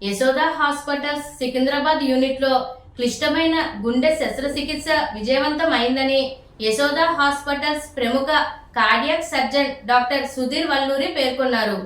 Yashoda hospitals Secunderabad యూనిట్లో క్లిష్టమైన గుండె శస్త్రచికిత్స విజయవంతం అయిందని యశోద హాస్పిటల్స్ ప్రముఖ cardiac surgeon doctor Sudheer Valluri పేర్కొన్నారు.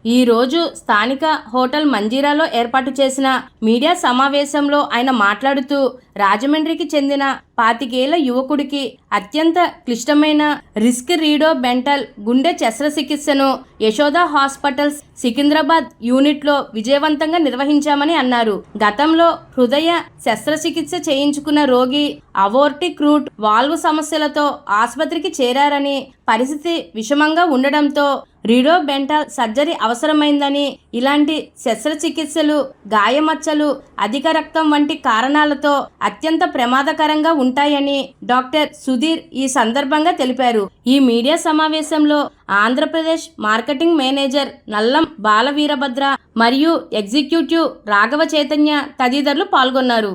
ఈ రోజు స్థానిక హోటల్ మంజీరాలో ఏర్పాటు చేసిన మీడియా సమావేశంలో ఆయన మాట్లాడుతూ రాజమండ్రికి చెందిన 25 ఏళ్ల యువకుడికి అత్యంత క్లిష్టమైన రిస్క్ రీడో బెంటల్ గుండె శస్త్రచికిత్సను యశోద హాస్పిటల్స్ సికింద్రాబాద్ యూనిట్లో విజయవంతంగా నిర్వహించామని అన్నారు. గతంలో హృదయ శస్త్రచికిత్స చేయించుకున్న రోగి అవోర్టిక్ రూట్ వాల్వ్ సమస్యలతో ఆసుపత్రికి చేరారని, పరిస్థితి విషమంగా ఉండడంతో రీడో బెంటల్ సర్జరీ అవసరమైందని, ఇలాంటి శస్త్రచికిత్సలు గాయమచ్చలు, అధిక రక్తం వంటి కారణాలతో అత్యంత ప్రమాదకరంగా ఉంటాయని డాక్టర్ సుధీర్ ఈ సందర్భంగా తెలిపారు. ఈ మీడియా సమావేశంలో ఆంధ్రప్రదేశ్ మార్కెటింగ్ మేనేజర్ నల్లం బాలవీరభద్ర మరియు ఎగ్జిక్యూటివ్ రాఘవ చైతన్య తదితరులు పాల్గొన్నారు.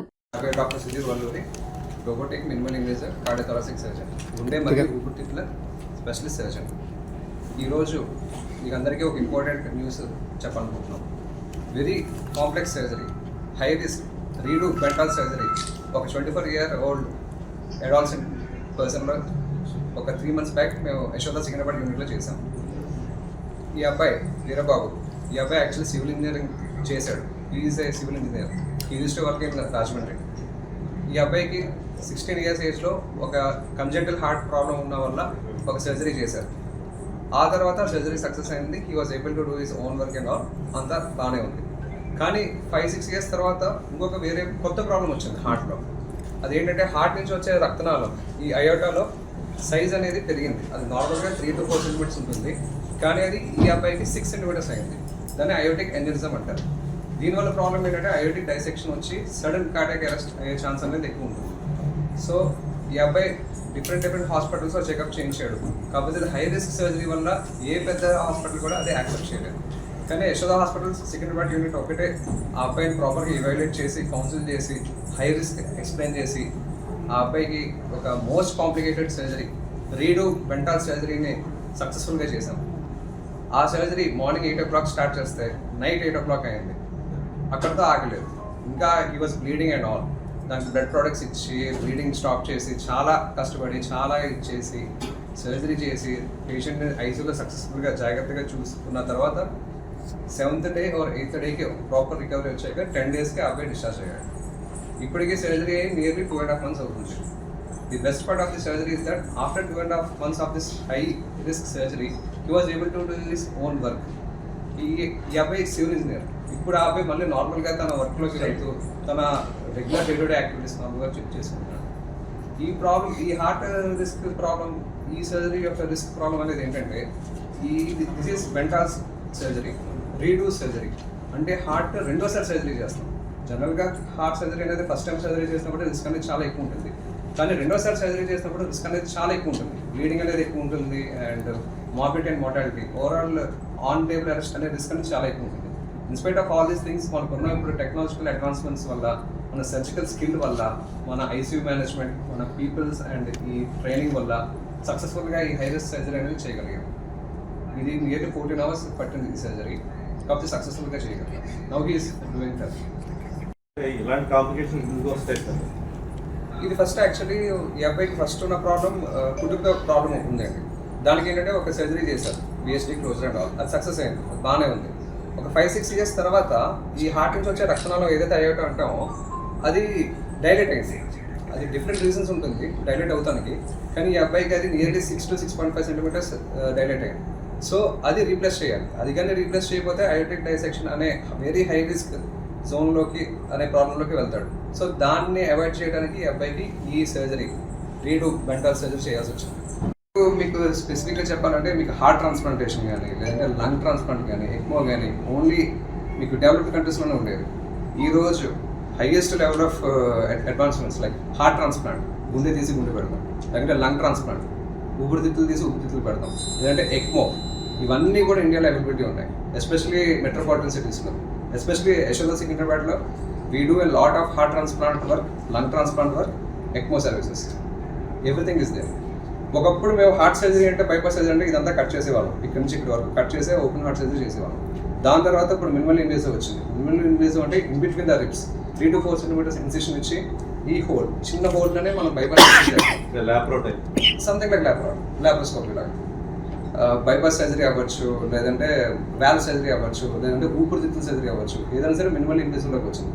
Doctor Sudheer Valluri, robotic minimal invasive cardiothoracic surgeon, గుండె మరియు ఊపిరితిత్తుల స్పెషలిస్ట్ సర్జన్. ఈరోజు మీకు అందరికీ ఒక ఇంపార్టెంట్ న్యూస్ చెప్పాలనుకుంటున్నాం. Very complex surgery, high risk redo Bentall surgery ఒక 24-year-old అడాలసెంట్ పర్సన్లో ఒక 3 months బ్యాక్ మేము యశోద సికింద్రాబాద్ యూనిట్లో చేసాం. ఈ అబ్బాయి వీరబాబు, ఈ అబ్బాయి యాక్చువల్లీ సివిల్ ఇంజనీరింగ్ చేశాడు. ఈజ్ ఏ సివిల్ ఇంజనీర్, ఈ use to work in Rajahmundry. ఈ అబ్బాయికి 16 years ఏజ్లో ఒక కంజెంటల్ హార్ట్ ప్రాబ్లం ఉన్న వల్ల ఒక సర్జరీ చేశారు. ఆ తర్వాత సర్జరీ సక్సెస్ అయింది. He was able to do his own work and all, అంతా బాగానే ఉంది. కానీ 5-6 years తర్వాత ఇంకొక వేరే కొత్త ప్రాబ్లం వచ్చింది హార్ట్లో. అదేంటంటే హార్ట్ నుంచి వచ్చే రక్తనాళం, ఈ అయోటాలో సైజ్ అనేది పెరిగింది. అది నార్మల్గా 3 to 4 centimeters ఉంటుంది, కానీ అది ఈ అబ్బాయికి 6 centimeters అయింది. దాన్ని అయోటిక్ ఎన్యూరిజం అంటారు. దీనివల్ల ప్రాబ్లం ఏంటంటే అయోటిక్ డైసెక్షన్ వచ్చి సడన్ కార్డియాక్ అరెస్ట్ అయ్యే ఛాన్స్ అనేది ఎక్కువ ఉంటుంది. సో ఈ అబ్బాయి డిఫరెంట్ హాస్పిటల్స్లో చెకప్ చేయించాడు. కాకపోతే అది హై రిస్క్ సర్జరీ వల్ల ఏ పెద్ద హాస్పిటల్ కూడా అదే యాక్సెప్ట్ చేయలేదు. కానీ యశోద హాస్పిటల్స్ సికింద్రాబాద్ యూనిట్ ఒకటే ఆ అబ్బాయిని ప్రాపర్గా ఇవాల్యుయేట్ చేసి, కౌన్సిల్ చేసి, హై రిస్క్ ఎక్స్ప్లెయిన్ చేసి, ఆ అబ్బాయికి ఒక మోస్ట్ కాంప్లికేటెడ్ సర్జరీ రీడో బెంటల్ సర్జరీని సక్సెస్ఫుల్గా చేసాం. ఆ సర్జరీ మార్నింగ్ 8 o'clock స్టార్ట్ చేస్తే నైట్ 8 o'clock అయింది. అక్కడితో ఆగలేదు, ఇంకా he was bleeding and all. దానికి బ్లడ్ ప్రొడక్ట్స్ ఇచ్చి బ్లీడింగ్ స్టాప్ చేసి చాలా కష్టపడి చాలా ఇచ్చేసి సర్జరీ చేసి పేషెంట్ని ఐసీయూలో సక్సెస్ఫుల్గా జాగ్రత్తగా చూసుకున్న తర్వాత 7th day or 8th dayకి ప్రాపర్ రికవరీ వచ్చాక 10 daysకి అబ్బాయి డిశ్చార్జ్ అయ్యాడు. ఇప్పటికీ సర్జరీ అయ్యి నియర్లీ 2.5 months అవుతుంది. The best part of the surgery is that after 2.5 months of this high risk surgery he was able to do his own work. ఈ అబ్బాయి సివిల్ ఇంజనీర్. ఇప్పుడు ఆ అబ్బాయి మళ్ళీ నార్మల్గా తన వర్క్లోకి వెళ్తూ తన regular day to day activities నార్మల్గా చెక్ చేసుకుంటున్నాడు. ఈ ప్రాబ్లం, ఈ హార్ట్ రిస్క్ ప్రాబ్లం, ఈ సర్జరీ యొక్క రిస్క్ ప్రాబ్లం అనేది ఏంటంటే this is Bentall surgery, redo surgery. అంటే హార్ట్ రెండోసారి సర్జరీ చేస్తాం. జనరల్గా హార్ట్ సర్జరీ అనేది ఫస్ట్ టైం సర్జరీ చేసినప్పుడు రిస్క్ అనేది చాలా ఎక్కువ ఉంటుంది, కానీ రెండోసారి సర్జరీ చేసినప్పుడు రిస్క్ అనేది చాలా ఎక్కువ ఉంటుంది. బ్లీడింగ్ అనేది ఎక్కువ ఉంటుంది and morbidity and mortality, overall on table arrest అనే రిస్క్ అనేది చాలా ఎక్కువ ఉంటుంది. In spite of all these things మనకున్న ఇప్పుడు టెక్నాలజికల్ అడ్వాన్స్మెంట్స్ వల్ల, మన సర్జికల్ స్కిల్ వల్ల, మన ఐసీయూ మేనేజ్మెంట్, మన పీపుల్స్ అండ్ ఈ ట్రైనింగ్ వల్ల సక్సెస్ఫుల్గా ఈ హై రిస్క్ సర్జరీ అనేది చేయగలిగాం. ఇది నియర్లీ 14 hours పట్టింది ఈ సర్జరీ, కాబట్టి సక్సెస్ఫుల్గా చేయగలిగాం. Now he is doing that. ఇలాంటి కాంప్లికేషన్స్ ఎందుకు వస్తాయి సార్? ఇది ఫస్ట్ యాక్చువల్లీ ఈ అబ్బాయికి ఫస్ట్ ఉన్న ప్రాబ్లం కుటుంబ ప్రాబ్లం ఉందండి. దానికి ఏంటంటే ఒక సర్జరీ చేశారు, బిఎస్టీ క్లోజర్ అండ్ ఆల్. అది సక్సెస్ అయింది, బాగానే ఉంది. ఒక 5-6 years తర్వాత ఈ హార్ట్ నుంచి వచ్చే రక్తనాళం ఏదైతే అయ్యేటో అంటామో అది డైలేట్ అయింది. అది డిఫరెంట్ రీజన్స్ ఉంటుంది డైలేట్ అవుతానికి, కానీ ఈ అబ్బాయికి అది నియర్లీ 6 to 6.5 centimeters డైలేట్ అయింది. సో అది రీప్లేస్ చేయాలి. అది కానీ రీప్లేస్ చేయకపోతే అయోటిక్ డైసెక్షన్ అనే వెరీ హై రిస్క్ జోన్లోకి అనే ప్రాబ్లంలోకి వెళ్తాడు. సో దాన్ని అవాయిడ్ చేయడానికి ఈ అబ్బాయికి ఈ సర్జరీ రీడో బెంటల్ సర్జరీ చేయాల్సి వచ్చింది. మీకు స్పెసిఫిక్గా చెప్పాలంటే మీకు హార్ట్ ట్రాన్స్ప్లాంటేషన్ కానీ, లేదంటే లంగ్ ట్రాన్స్ప్లాంట్ కానీ, ఎక్మో కానీ ఓన్లీ మీకు డెవలప్డ్ కంట్రీస్లోనే ఉండేది. ఈరోజు highest level of advancements like heart transplant, గుండె తీసి గుండె పెడతాం, లేదంటే లంగ్ ట్రాన్స్ప్లాంట్, ఊపిరితిత్తులు తీసి ఊపిరితిత్తులు పెడతాం, లేదంటే ఎక్మో, ఇవన్నీ కూడా ఇండియాలో అవైలబిలిటీ ఉన్నాయి. ఎస్పెషలీ మెట్రోపాలిటన్ సిటీస్లో, ఎస్పెషలీ యశోద సికింద్రాబాద్లో we do a lot of heart transplant work, lung transplant work, ECMO services, everything is there. ఒకప్పుడు మేము హార్ట్ సర్జరీ అంటే బైపాస్ సర్జరీ అంటే ఇదంతా కట్ చేసేవాళ్ళం, ఇక్కడ నుంచి ఇక్కడ వరకు కట్ చేసే ఓపెన్ హార్ట్ సర్జరీ చేసేవాళ్ళం. దాని తర్వాత ఇప్పుడు మినిమల్ ఇన్వేసివ్ వచ్చింది. మినిమల్ ఇన్వేసివ్ అంటే in between the ribs 3 to 4 centimeters incision ఇచ్చి ఈ హోల్ చిన్న హోల్లోనే మనం బైపాస్ సంథింగ్ లైక్ ల్యాప్రోస్కోపీ లాగా బైపాస్ సర్జరీ అవ్వచ్చు, లేదంటే వాల్వ్ సర్జరీ అవ్వచ్చు, లేదంటే ఊపిరితిత్తుల సర్జరీ అవ్వచ్చు, ఏదైనా సరే మినిమల్ ఇన్వేసివ్లోకి వచ్చింది.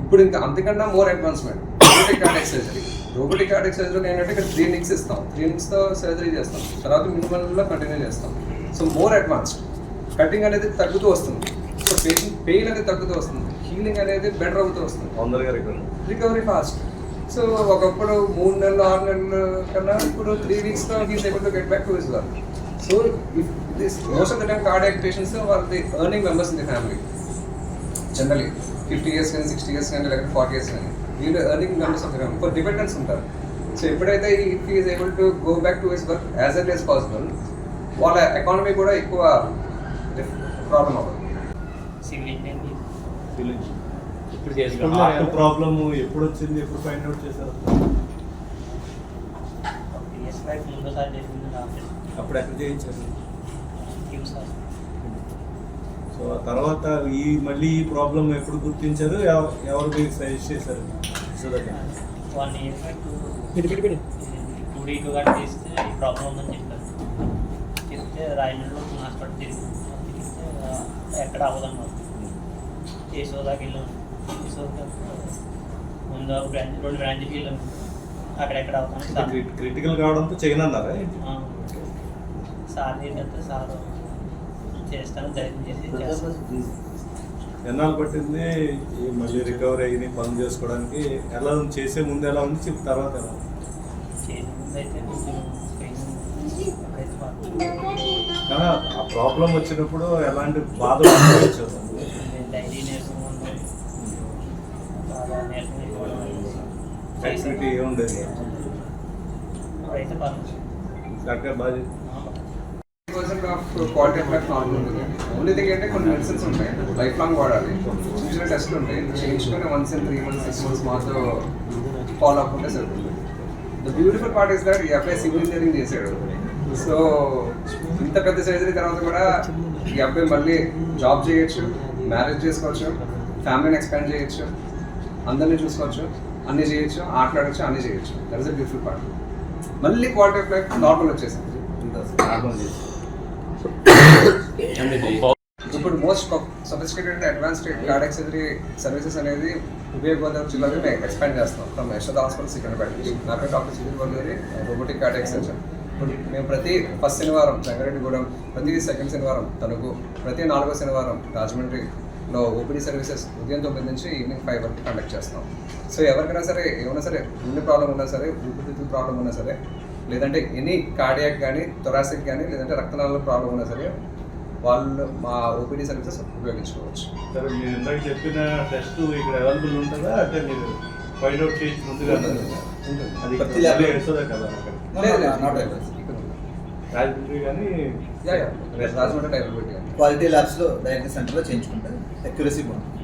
ఇప్పుడు ఇంకా అంతకన్నా more advancement robotic cardiac surgery. Robotic cardiac surgery ఏంటంటే ఇక్కడ 3 nicks ఇస్తాం, 3 nicksతో సర్జరీ చేస్తాం, తర్వాత మినిమల్లో కంటిన్యూ చేస్తాం. సో మోర్ అడ్వాన్స్డ్ కటింగ్ అనేది తగ్గుతూ వస్తుంది. సో పెయిన్ అనేది తగ్గుతూ వస్తుంది, హీలింగ్ అనేది బెటర్ అవుతూ వస్తుంది, రికవరీ ఫాస్ట్. సో ఒకప్పుడు 3 నెలలు 6 నెలలు కన్నా ఇప్పుడు 3 weeksతో he's able to get back to his work. So if this most of the time cardiac patients are the earning members in the family. Generally 50 years కానీ 60 years కానీ లేకపోతే 40 years కానీ వీళ్ళు earning members of the family. For dependence ఉంటారు. So ఎప్పుడైతే if is able to go back to his work as early as possible, వాళ్ళ economy కూడా ఎక్కువ ప్రాబ్లం అవ్వదు. హార్ట్ ప్రాబ్లమ్ ఎప్పుడు వచ్చింది, ఎప్పుడు ఫైండ్ అవుట్ చేశారు? అప్పుడు ఎక్కడ చేయించారు? సో ఆ తర్వాత మళ్ళీ ఈ ప్రాబ్లం ఎప్పుడు గుర్తించారు, ఎవరు మీకు సజెస్ట్ చేశారు? 1 year back 2D చేస్తే ఈ ప్రాబ్లం ఉందని చెప్పారు. చెప్తే రాయమండ్రిలో హాస్పిటల్ తిరిగి ఎక్కడ అవ్వదన్నారు. యశోదాకి వెళ్ళాం. యశోదా ముందు 2 బ్రాంచ్కి వెళ్ళాం, అక్కడెక్కడ అవుతాను. క్రిటికల్ కావడంతో చేయనన్నారా? సార్ ఏంటంటే సార్ చేస్తాను ధైర్యం చేసి చేస్తాను. ఎన్నాళ్ళు పట్టింది మళ్ళీ రికవరీ అయ్యి పనులు చేసుకోవడానికి? ఎలా ఉంది, చేసే ముందు ఎలా ఉంది, చెప్పి తర్వాత ఎలా ఉంది? చేసే ముందు అయితే కొంచెం కానీ ఆ ప్రాబ్లం వచ్చినప్పుడు ఎలాంటి బాధలు అనుభవించారు? డైలీ నేర్చుకుంటాం, బాగా నేర్చుకుని యాక్టివిటీ ఏముండేది? అయితే పర్లేదు. డాక్టర్ బాగా క్వాలిటీ ఆఫ్ లైఫ్ నార్మల్ ఉంటుంది. ఓన్లీ థింగ్ అంటే కొన్ని మెడిసిన్స్ ఉంటాయి, లైఫ్ లాంగ్ వాడాలి. చిన్న చిన్న టెస్ట్లు ఉంటాయి, చేయించుకొని 1 in 3 months 6 months మాత్రం ఫాలో అప్ ఉంటే సరిపోతుంది. The beautiful part is that ఈ అబ్బాయి సివిల్ ఇంజనీరింగ్ చేశాడు. సో ఇంత పెద్ద సర్జరీ తర్వాత కూడా ఈ అబ్బాయి మళ్ళీ జాబ్ చేయొచ్చు, మ్యారేజ్ చేసుకోవచ్చు, ఫ్యామిలీని ఎక్స్పాండ్ చేయొచ్చు, అందరినీ చూసుకోవచ్చు, అన్నీ చేయొచ్చు, ఆటలాడచ్చు, అన్నీ చేయొచ్చు. That is the beautiful part. మళ్ళీ క్వాలిటీ ఆఫ్ లైఫ్ నార్మల్ వచ్చేసింది. ఇప్పుడు most sophisticated advanced cardiac surgery services అనేది ఉభయ గోదావరి జిల్లాలో మేము ఎక్స్పాండ్ చేస్తాం. From Yashoda hospital Secunderabad. నా పేరు doctor Sudheer Valluri, robotic cardiac surgeon. ఇప్పుడు మేము ప్రతి ఫస్ట్ శనివారం జంగారెడ్డిగూడెం, ప్రతి సెకండ్ శనివారం తణుకు, ప్రతి 4వ శనివారం రాజమండ్రిలో ఓపీడీ సర్వీసెస్ ఉదయం 9 నుంచి ఈవినింగ్ 5 వరకు కండక్ట్ చేస్తాం. సో ఎవరికైనా సరే ఏమైనా సరే గుండె ప్రాబ్లం ఉన్నా సరే, ఊపిరితిత్తుల ప్రాబ్లం ఉన్నా సరే, లేదంటే ఎనీ కార్డియాక్ కానీ, థొరాసిక్ కానీ, లేదంటే రక్తనాళాల ప్రాబ్లం ఉన్నా సరే వాళ్ళు మా ఓపీడీ సర్వీసెస్ ఉపయోగించుకోవచ్చు. సరే, మీరు ఇందాక చెప్పిన టెస్ట్ ఇక్కడ అవైలబుల్ ఉంటుందా? అంటే మీరు ఫైండ్ అవుట్ చేసి ముందుగా అది యశోదా కదా? రాజమండ్రి కానీ రాజమండ్రి టైప్ పెట్టి క్వాలిటీ ల్యాబ్స్లో డయాగ్నోస్ సెంటర్లో చేయించుకుంటే అక్యురసీ బాగుంది.